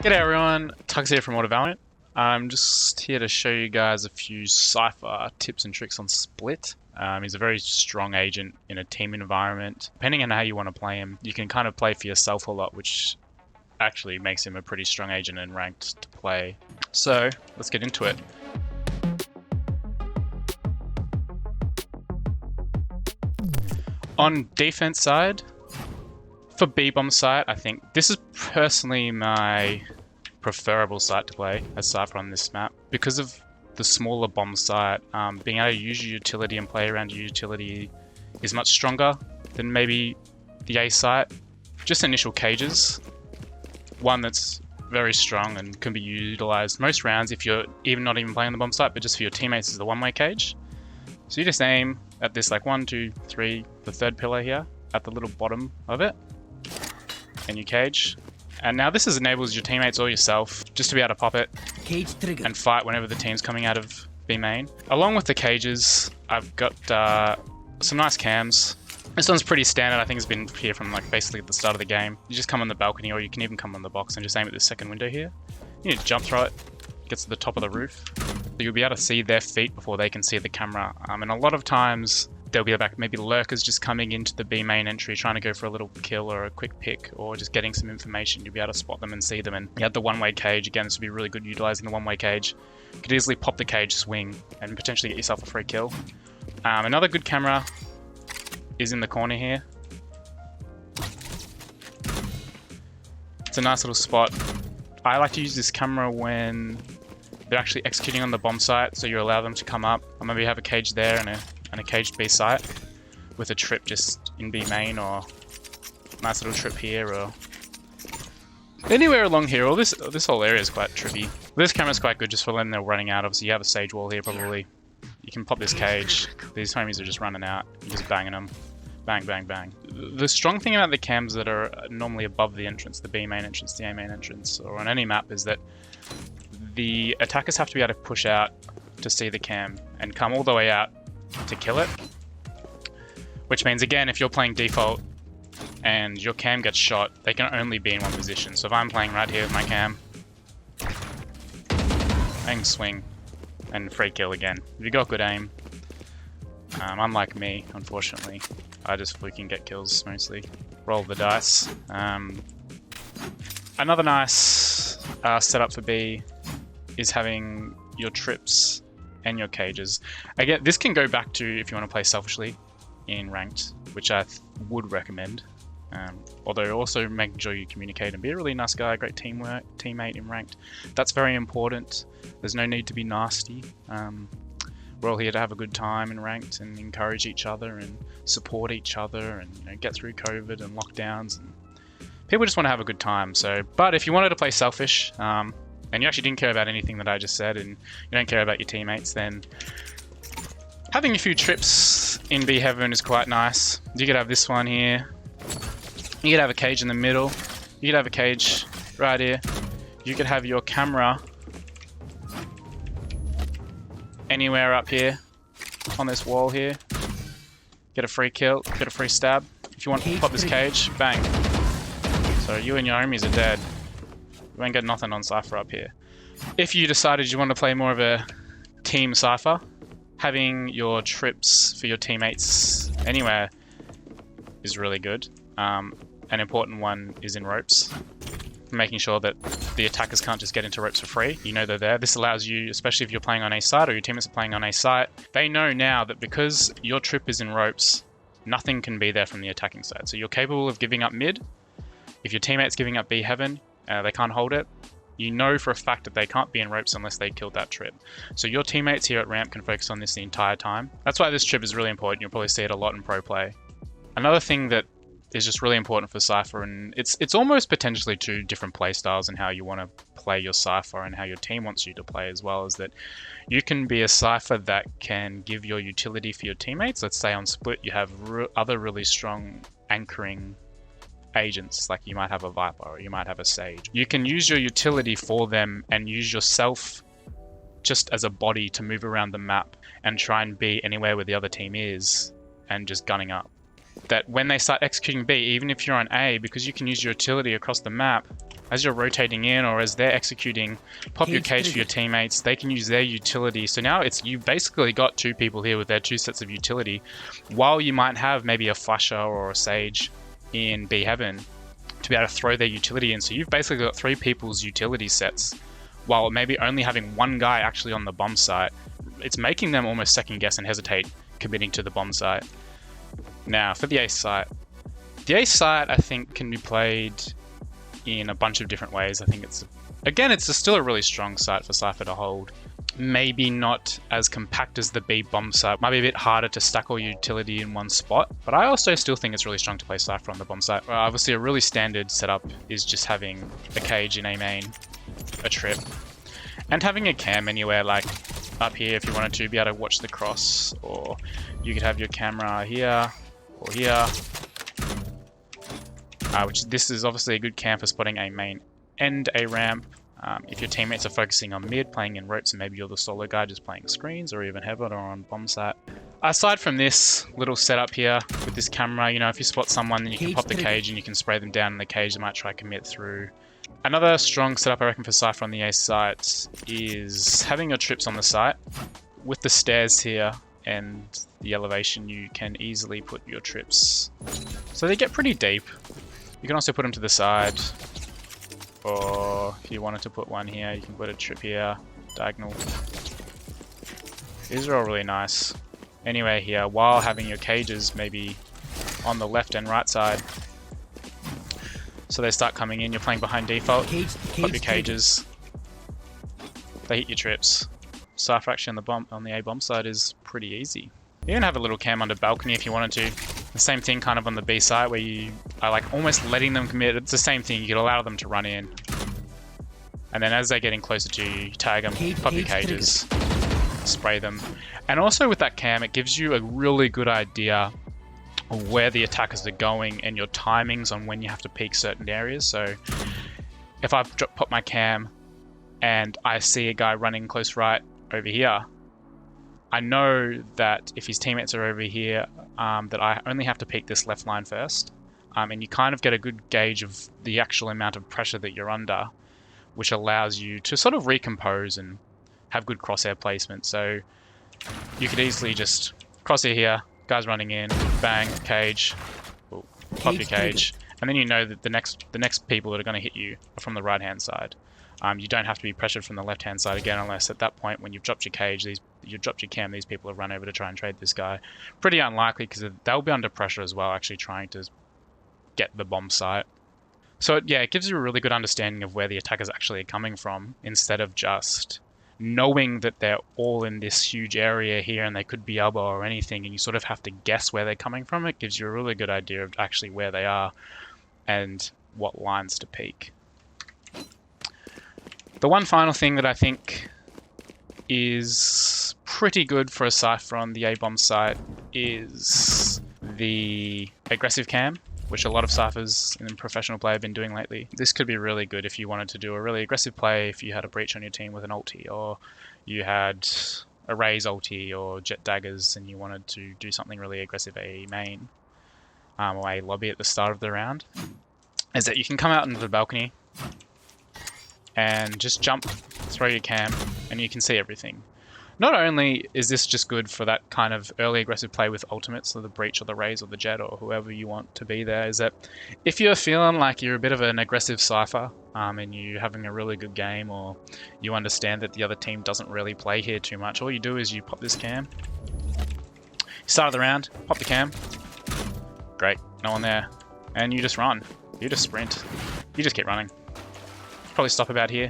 G'day everyone, Tugs here from VALORANT. I'm just here to show you guys a few Cypher tips and tricks on Split. He's a very strong agent in a team environment. Depending on how you want to play him, you can kind of play for yourself a lot, which actually makes him a pretty strong agent and ranked to play. So, let's get into it. On defense side, for B-bomb site, I think this is personally my preferable site to play as Cypher on this map. Because of the smaller bomb site, being able to use your utility and play around your utility is much stronger than maybe the A site. Just initial cages, one that's very strong and can be utilized most rounds if you're not even playing on the bomb site, but just for your teammates is the one-way cage. So you just aim at this like 1, 2, 3, the third pillar here at the little bottom of it, and you cage. And now this enables your teammates or yourself just to be able to pop it and fight whenever the team's coming out of B main. Along with the cages, I've got some nice cams. This one's pretty standard. I think it's been here from like basically at the start of the game. You just come on the balcony, or you can even come on the box and just aim at this second window here. You need to jump throw it, gets to the top of the roof. So you'll be able to see their feet before they can see the camera. And a lot of times there'll be maybe lurkers just coming into the B main entry trying to go for a little kill or a quick pick or just getting some information. You'll be able to spot them and see them. And you have the one-way cage. Again, this would be really good utilizing the one-way cage. You could easily pop the cage, swing, and potentially get yourself a free kill. Another good camera is in the corner here. It's a nice little spot. I like to use this camera when they're actually executing on the bomb site, so you allow them to come up. Or maybe you have a cage there and a caged B site with a trip just in B main, or nice little trip here, or anywhere along here. All this whole area is quite trippy. This camera's quite good just for when they're running out. Obviously you have a sage wall here probably. You can pop this cage. These homies are just running out. You're just banging them. Bang, bang, bang. The strong thing about the cams that are normally above the entrance, the B main entrance, the A main entrance, or on any map, is that the attackers have to be able to push out to see the cam and come all the way out to kill it. Which means, again, if you're playing default and your cam gets shot, they can only be in one position. So if I'm playing right here with my cam, I can swing and free kill again. If you got good aim, unlike me, unfortunately, I just fluke and get kills mostly. Roll the dice. Another nice setup for B is having your trips and your cages. Again, this can go back to if you want to play selfishly in ranked, which I would recommend. Although also making sure you communicate and be a really nice guy, great teammate in ranked. That's very important. There's no need to be nasty. We're all here to have a good time in ranked and encourage each other and support each other and get through COVID and lockdowns. And people just want to have a good time. So, but if you wanted to play selfish, and you actually didn't care about anything that I just said, and you don't care about your teammates, then having a few trips in B heaven is quite nice. You could have this one here. You could have a cage in the middle. You could have a cage right here. You could have your camera anywhere up here on this wall here. Get a free kill, get a free stab. If you want to pop this cage, bang. So you and your homies are dead. You won't get nothing on Cypher up here. If you decided you want to play more of a team Cypher, having your trips for your teammates anywhere is really good. An important one is in ropes. Making sure that the attackers can't just get into ropes for free. You know they're there. This allows you, especially if you're playing on A site or your teammates are playing on A site, they know now that because your trip is in ropes, nothing can be there from the attacking side. So you're capable of giving up mid. If your teammate's giving up B heaven, they can't hold it. You know for a fact that they can't be in ropes unless they killed that trip. So your teammates here at ramp can focus on this the entire time. That's why this trip is really important. You'll probably see it a lot in pro play. Another thing that is just really important for Cypher, and it's almost potentially two different play styles and how you want to play your Cypher and how your team wants you to play as well, is that you can be a Cypher that can give your utility for your teammates. Let's say on split you have other really strong anchoring agents, like you might have a Viper or you might have a Sage. You can use your utility for them and use yourself just as a body to move around the map and try and be anywhere where the other team is and just gunning up. That when they start executing B, even if you're on A, because you can use your utility across the map, as you're rotating in or as they're executing, pop your cage for your teammates. They can use their utility. So now you've basically got 2 people here with their 2 sets of utility, while you might have maybe a flasher or a sage in B Heaven to be able to throw their utility in. So you've basically got 3 people's utility sets, while maybe only having 1 guy actually on the bomb site. It's making them almost second guess and hesitate committing to the bomb site. Now for the ace site. The ace site, I think, can be played in a bunch of different ways. I think it's still a really strong site for Cypher to hold. Maybe not as compact as the B bomb site. Might be a bit harder to stack all your utility in one spot, but I also still think it's really strong to play Cypher on the bomb site. Well, obviously a really standard setup is just having a cage in A main, a trip, and having a cam anywhere, like up here if you wanted to be able to watch the cross, or you could have your camera here or here, which this is obviously a good cam for spotting A main and A ramp. If your teammates are focusing on mid, playing in ropes, and maybe you're the solo guy just playing screens, or even heaven or on bomb site. Aside from this little setup here with this camera, you know, if you spot someone, then you can pop the cage and you can spray them down in the cage. They might try to commit through. Another strong setup I reckon for Cypher on the ace site is having your trips on the site. With the stairs here and the elevation, you can easily put your trips. So they get pretty deep. You can also put them to the side. Or if you wanted to put one here, you can put a trip here, diagonal. These are all really nice. Anyway here, while having your cages maybe on the left and right side. So they start coming in, you're playing behind default, pop your cages. They hit your trips. Cypher actually on the A bomb side is pretty easy. You can have a little cam under balcony if you wanted to. The same thing kind of on the B side where you are like almost letting them commit. It's the same thing, you can allow them to run in. And then as they're getting closer to you, tag them, pop your cages, spray them. And also with that cam, it gives you a really good idea of where the attackers are going and your timings on when you have to peek certain areas. So if I pop my cam and I see a guy running close right over here, I know that if his teammates are over here, that I only have to peek this left line first. And you kind of get a good gauge of the actual amount of pressure that you're under, which allows you to sort of recompose and have good crosshair placement. So you could easily just crosshair here, guys running in, bang, cage, pop your cage, and then you know that the next people that are going to hit you are from the right hand side. You don't have to be pressured from the left hand side again, unless at that point when you've dropped your cage, you've dropped your cam, these people have run over to try and trade this guy. Pretty unlikely because they'll be under pressure as well, actually trying to get the bomb site. So yeah, it gives you a really good understanding of where the attackers actually are coming from, instead of just knowing that they're all in this huge area here and they could be elbow or anything, and you sort of have to guess where they're coming from. It gives you a really good idea of actually where they are and what lines to peek. The one final thing that I think is pretty good for a Cypher on the A-bomb site is the aggressive cam, which a lot of Cyphers in professional play have been doing lately. This could be really good if you wanted to do a really aggressive play, if you had a breach on your team with an ulti, or you had a raise ulti or jet daggers and you wanted to do something really aggressive A main or A lobby at the start of the round, is that you can come out into the balcony and just jump, throw your cam, and you can see everything. Not only is this just good for that kind of early aggressive play with ultimates, so the breach or the raise or the jet or whoever you want to be there, is that if you're feeling like you're a bit of an aggressive Cypher and you're having a really good game, or you understand that the other team doesn't really play here too much, all you do is you pop this cam, start of the round, pop the cam, great, no one there, and you just run, you just sprint, you just keep running. Probably stop about here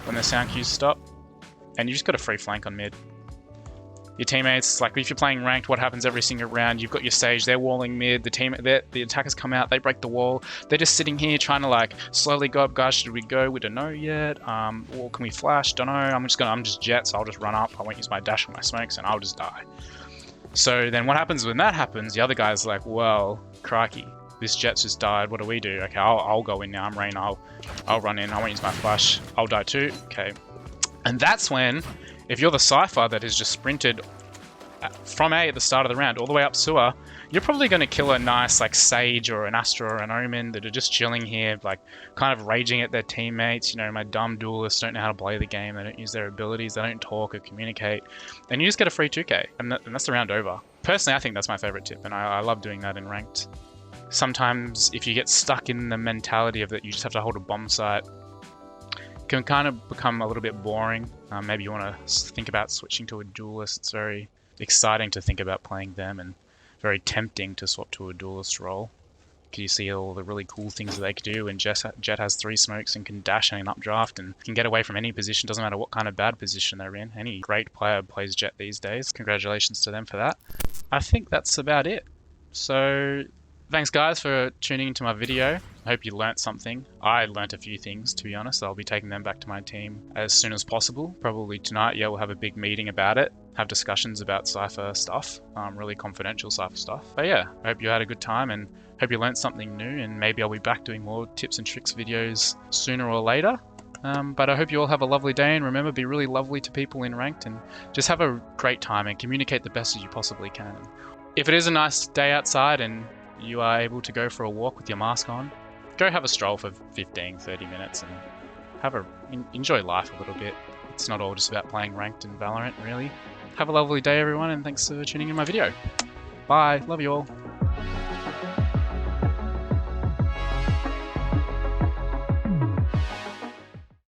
when the sound cues stop, and you just got a free flank on mid. Your teammates, like if you're playing ranked, what happens every single round? You've got your sage, they're walling mid, the attackers come out, they break the wall, they're just sitting here trying to like slowly go up, guys, should we go? We don't know yet. Or can we flash? Don't know. I'm just jet, so I'll just run up, I won't use my dash or my smokes, and I'll just die. So then what happens when that happens? The other guy's like, well, crikey, this jet's just died, what do we do? Okay, I'll go in now, I'm Rain, I'll run in, I won't use my flash, I'll die too, okay. And that's when, if you're the Cypher that has just sprinted from A at the start of the round all the way up sewer, you're probably going to kill a nice like Sage or an Astra or an Omen that are just chilling here, like kind of raging at their teammates. You know, my dumb duelists don't know how to play the game, they don't use their abilities, they don't talk or communicate, and you just get a free 2k, and that's the round over. Personally, I think that's my favorite tip, and I love doing that in ranked. Sometimes if you get stuck in the mentality of that you just have to hold a bomb site, it can kind of become a little bit boring. Maybe you want to think about switching to a duelist. It's very exciting to think about playing them, and very tempting to swap to a duelist role. You see all the really cool things that they can do, and Jet has 3 smokes and can dash and updraft and can get away from any position, doesn't matter what kind of bad position they're in. Any great player plays Jet these days. Congratulations to them for that. I think that's about it. So thanks guys for tuning into my video. I hope you learnt something. I learnt a few things, to be honest. I'll be taking them back to my team as soon as possible. Probably tonight, yeah, we'll have a big meeting about it. Have discussions about Cypher stuff, really confidential Cypher stuff. But yeah, I hope you had a good time and hope you learnt something new, and maybe I'll be back doing more tips and tricks videos sooner or later. But I hope you all have a lovely day, and remember, be really lovely to people in ranked and just have a great time and communicate the best as you possibly can. If it is a nice day outside and you are able to go for a walk with your mask on, go have a stroll for 15-30 minutes and enjoy life a little bit. It's not all just about playing ranked in VALORANT, really. Have a lovely day everyone, and thanks for tuning in my video. Bye, love you all.